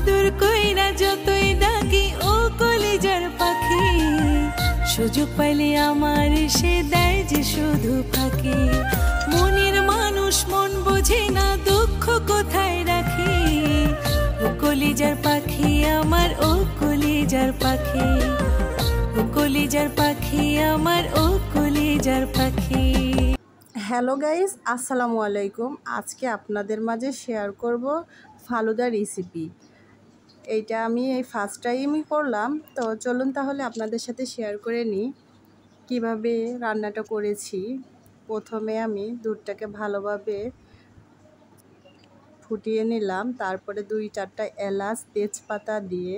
আদর কইরা যতই ডাকি ও কলিজার পাখি, সুযোগ পাইলে আমার সে দেয় যে শুধু ফাঁকি। মনের মানুষ মন বোঝে না দুঃখ কোথায় রাখি, ও কলিজার পাখি আমার, ও কলিজার পাখি, ও কলিজার পাখি আমার, ও কলিজার পাখি। হ্যালো গাইস, আসসালামু আলাইকুম। আজকে আপনাদের মাঝে শেয়ার করব ফালুদা রেসিপি। এইটা আমি এই ফার্স্ট টাইমই করলাম, তো চলুন তাহলে আপনাদের সাথে শেয়ার করে নিই কিভাবে রান্নাটা করেছি। প্রথমে আমি দুধটাকে ভালোভাবে ফুটিয়ে নিলাম, তারপরে 2-4টা এলাচ তেজপাতা দিয়ে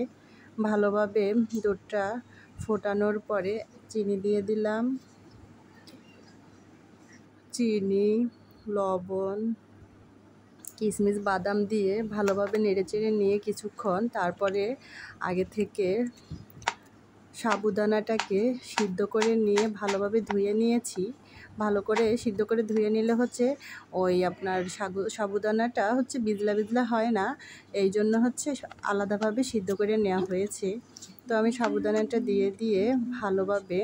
ভালোভাবে দুধটা ফোটানোর পরে চিনি দিয়ে দিলাম। চিনি, লবণ, কিশমিশ, বাদাম দিয়ে ভালোভাবে নেড়েচেড়ে নিয়ে কিছুক্ষণ তারপরে আগে থেকে সাবুদানাটাকে সিদ্ধ করে নিয়ে ভালোভাবে ধুয়ে নিয়েছি। ভালো করে সিদ্ধ করে ধুয়ে নিলে হচ্ছে ওই আপনার সাবুদানাটা হচ্ছে বিজলা বিজলা হয় না, এই জন্য হচ্ছে আলাদাভাবে সিদ্ধ করে নেওয়া হয়েছে। তো আমি সাবুদানাটা দিয়ে ভালোভাবে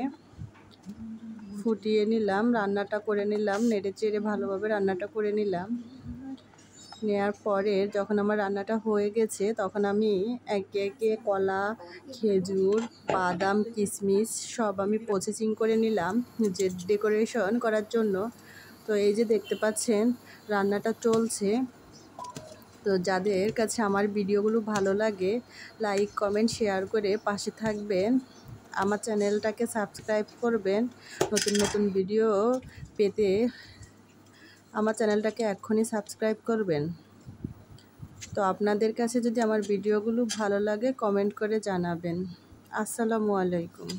ফুটিয়ে নিলাম, রান্নাটা করে নিলাম, নেড়েচেড়ে ভালোভাবে রান্নাটা করে নিলাম। নেওয়ার পরে যখন আমার রান্নাটা হয়ে গেছে তখন আমি একে একে কলা, খেজুর, বাদাম, কিশমিশ সব আমি প্রসেসিং করে নিলাম যে ডেকোরেশন করার জন্য। তো এই যে দেখতে পাচ্ছেন রান্নাটা চলছে। তো যাদের কাছে আমার ভিডিওগুলো ভালো লাগে লাইক, কমেন্ট, শেয়ার করে পাশে থাকবেন। আমার চ্যানেলটাকে সাবস্ক্রাইব করবেন। নতুন নতুন ভিডিও পেতে আমার চ্যানেলটাকে এক্ষুনি সাবস্ক্রাইব করবেন। তো আপনাদের কাছে যদি আমার ভিডিওগুলো ভালো লাগে কমেন্ট করে জানাবেন। আসসালামু আলাইকুম।